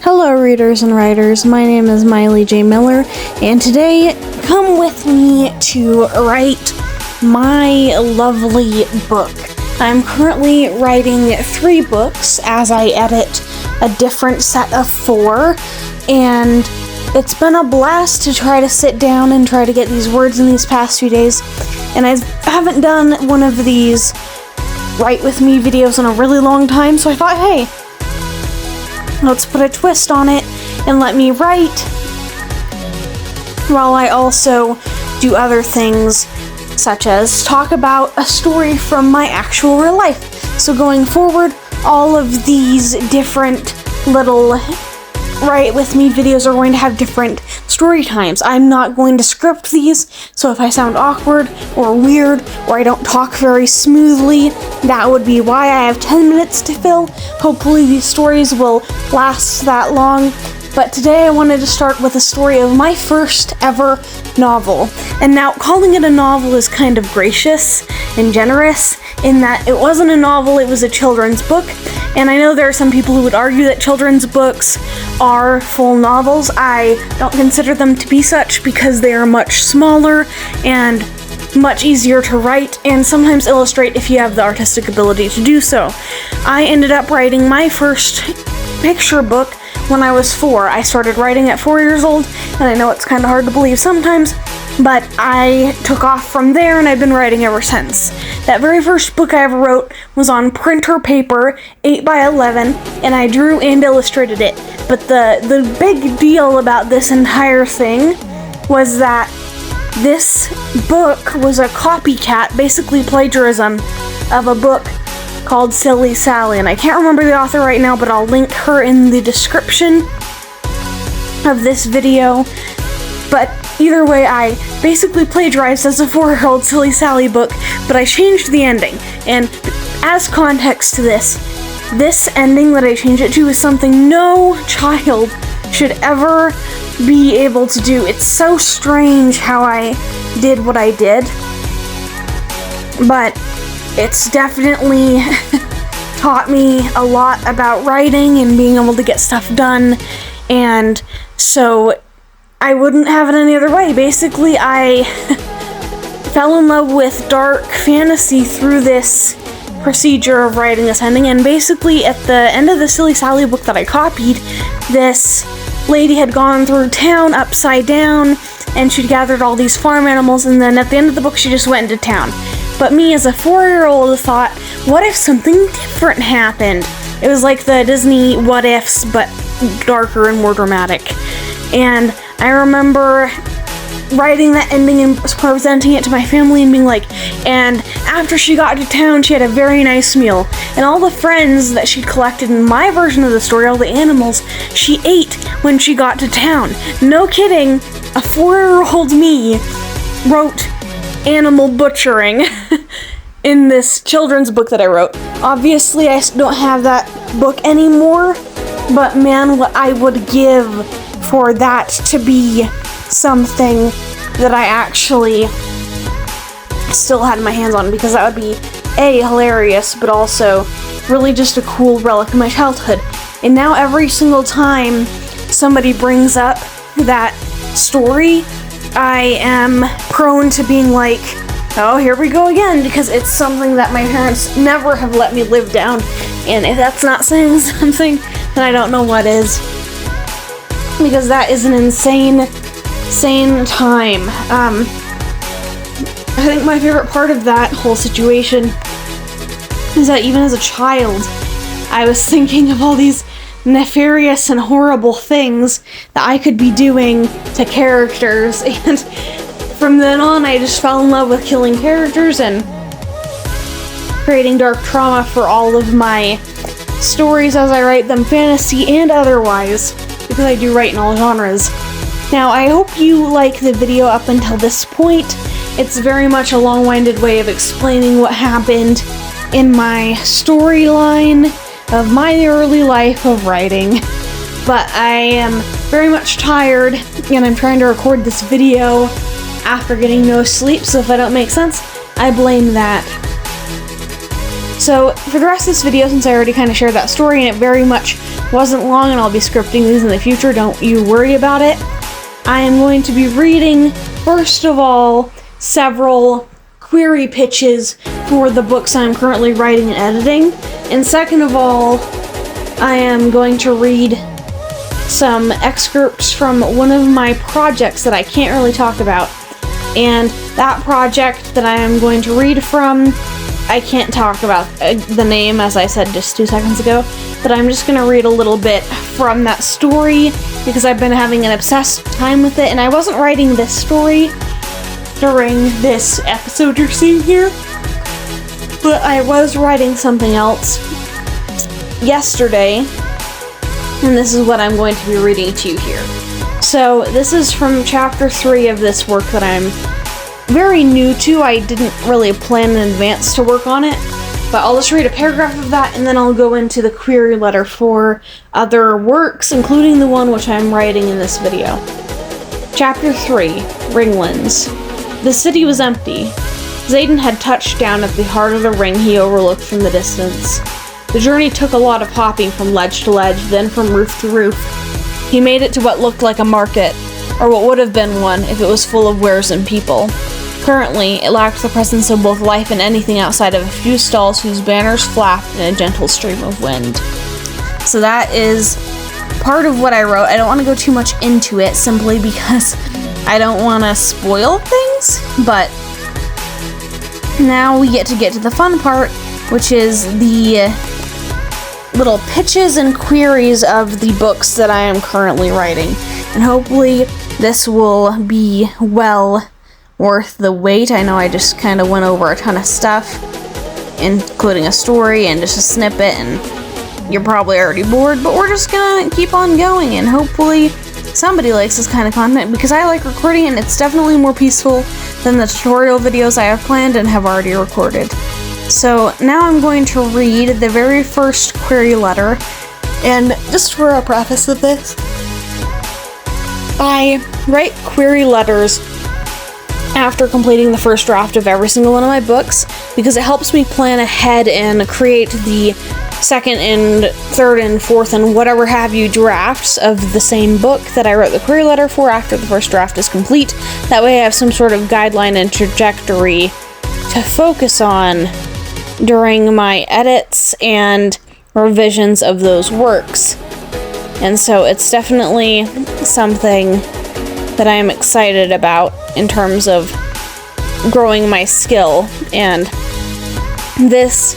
Hello readers and writers, my name is Miley J. Miller, and today come with me to write my lovely book. I'm currently writing 3 books as I edit a different set of 4, and it's been a blast to try to sit down and try to get these words in these past few days, and I haven't done one of these write with me videos in a really long time, so I thought, hey, let's put a twist on it and let me write while I also do other things such as talk about a story from my actual real life. So going forward, all of these different little write with me videos are going to have different story times. I'm not going to script these, so if I sound awkward or weird or I don't talk very smoothly, that would be why. I have 10 minutes to fill. Hopefully these stories will last that long. But today I wanted to start with a story of my first ever novel. And now calling it a novel is kind of gracious and generous in that it wasn't a novel, it was a children's book. And I know there are some people who would argue that children's books are full novels. I don't consider them to be such because they are much smaller and much easier to write and sometimes illustrate if you have the artistic ability to do so. I ended up writing my first picture book when I was 4. I started writing at 4 years old, and I know it's kind of hard to believe sometimes, but I took off from there and I've been writing ever since. That very first book I ever wrote was on printer paper, 8x11, and I drew and illustrated it. But the big deal about this entire thing was that this book was a copycat, basically plagiarism, of a book called Silly Sally, and I can't remember the author right now, but I'll link her in the description of this video. But either way, I basically plagiarized as a 4-year-old Silly Sally book, but I changed the ending. And as context to this ending that I changed it to is something no child should ever be able to do. It's so strange how I did what I did, but it's definitely taught me a lot about writing and being able to get stuff done, and so I wouldn't have it any other way. Basically, I fell in love with dark fantasy through this procedure of writing this ending, and basically at the end of the Silly Sally book that I copied, this lady had gone through town upside down, and she'd gathered all these farm animals, and then at the end of the book she just went into town. But me as a 4-year-old thought, what if something different happened? It was like the Disney what ifs, but darker and more dramatic. And I remember writing that ending and presenting it to my family and being like, and after she got to town, she had a very nice meal. And all the friends that she'd collected in my version of the story, all the animals, she ate when she got to town. No kidding, a 4-year-old me wrote animal butchering in this children's book that I wrote. Obviously, I don't have that book anymore, but man, what I would give for that to be something that I actually still had my hands on, because that would be A, hilarious, but also really just a cool relic of my childhood. And now every single time somebody brings up that story, I am prone to being like, oh, here we go again, because it's something that my parents never have let me live down, and if that's not saying something, then I don't know what is, because that is an insane time. I think my favorite part of that whole situation is that even as a child, I was thinking of all these nefarious and horrible things that I could be doing to characters, and from then on I just fell in love with killing characters and creating dark trauma for all of my stories as I write them, fantasy and otherwise, because I do write in all genres. Now, I hope you like the video up until this point. It's very much a long-winded way of explaining what happened in my storyline of my early life of writing. But I am very much tired, and I'm trying to record this video after getting no sleep, so if I don't make sense, I blame that. So, for the rest of this video, since I already kind of shared that story, and it very much wasn't long, and I'll be scripting these in the future. Don't you worry about it. I am going to be reading, first of all, several query pitches for the books I'm currently writing and editing. And second of all, I am going to read some excerpts from one of my projects that I can't really talk about. And that project that I am going to read from, I can't talk about the name, as I said just 2 seconds ago, but I'm just going to read a little bit from that story because I've been having an obsessed time with it, and I wasn't writing this story during this episode you're seeing here, but I was writing something else yesterday, and this is what I'm going to be reading to you here. So this is from chapter 3 of this work that I'm very new to. I didn't really plan in advance to work on it, but I'll just read a paragraph of that, and then I'll go into the query letter for other works, including the one which I'm writing in this video. Chapter 3, Ringlands. The city was empty. Zayden had touched down at the heart of the ring he overlooked from the distance. The journey took a lot of hopping from ledge to ledge, then from roof to roof. He made it to what looked like a market, or what would have been one if it was full of wares and people. Currently, it lacked the presence of both life and anything outside of a few stalls whose banners flapped in a gentle stream of wind. So that is part of what I wrote. I don't want to go too much into it, simply because I don't want to spoil things, but now we get to the fun part, which is the little pitches and queries of the books that I am currently writing. And hopefully this will be well worth the wait. I know I just kind of went over a ton of stuff, including a story and just a snippet, and you're probably already bored, but we're just gonna keep on going, and hopefully somebody likes this kind of content, because I like recording, and it's definitely more peaceful than the tutorial videos I have planned and have already recorded. So now I'm going to read the very first query letter, and just for a preface of this, I write query letters after completing the first draft of every single one of my books, because it helps me plan ahead and create the second and third and fourth and whatever have you drafts of the same book that I wrote the query letter for after the first draft is complete. That way I have some sort of guideline and trajectory to focus on during my edits and revisions of those works. And so it's definitely something that I am excited about in terms of growing my skill. And this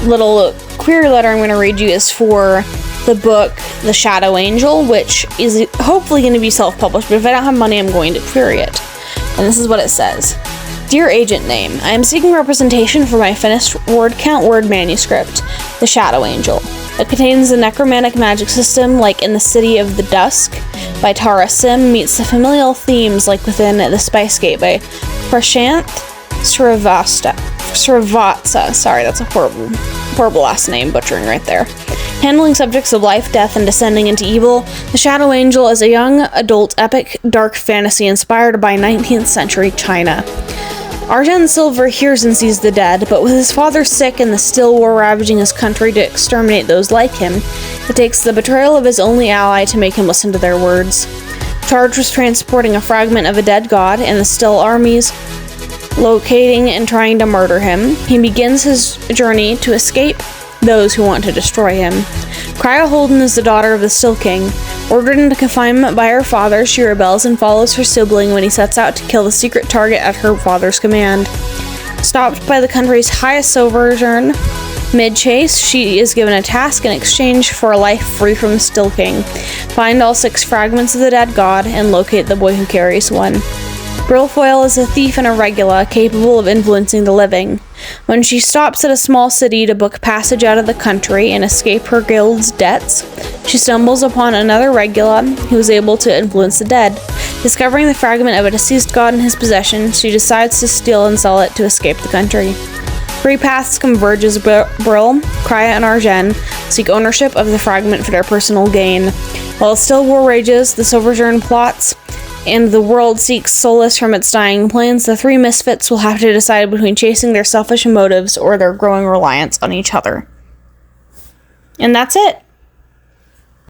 little query letter I'm going to read you is for the book The Shadow Angel, which is hopefully going to be self-published, but if I don't have money, I'm going to query it. And this is what it says. Dear Agent Name, I am seeking representation for my finished word count word manuscript, The Shadow Angel. It contains the necromantic magic system like in The City of the Dusk by Tara Sim meets the familial themes like within The Spice Gate by Prashant Srivatsa. Sorry, that's a horrible last name, butchering right there. Handling subjects of life, death, and descending into evil, The Shadow Angel is a young adult epic dark fantasy inspired by 19th century China. Arjen Silver hears and sees the dead, but with his father sick and the still war ravaging his country to exterminate those like him, it takes the betrayal of his only ally to make him listen to their words. Charged with transporting a fragment of a dead god and the still armies locating and trying to murder him, he begins his journey to escape those who want to destroy him. Crya Holden is the daughter of the Still King. Ordered into confinement by her father, she rebels and follows her sibling when he sets out to kill the secret target at her father's command. Stopped by the country's highest sovereign, mid-chase, she is given a task in exchange for a life free from the Still King. Find all 6 fragments of the dead god and locate the boy who carries one. Brilfoil is a thief and a regula capable of influencing the living. When she stops at a small city to book passage out of the country and escape her guild's debts, she stumbles upon another regula who is able to influence the dead. Discovering the fragment of a deceased god in his possession, she decides to steal and sell it to escape the country. 3 paths converge as Brill, Crya, and Arjen seek ownership of the fragment for their personal gain. While still war rages, the Sojourn plots, and the world seeks solace from its dying planes, the 3 misfits will have to decide between chasing their selfish motives or their growing reliance on each other. And that's it.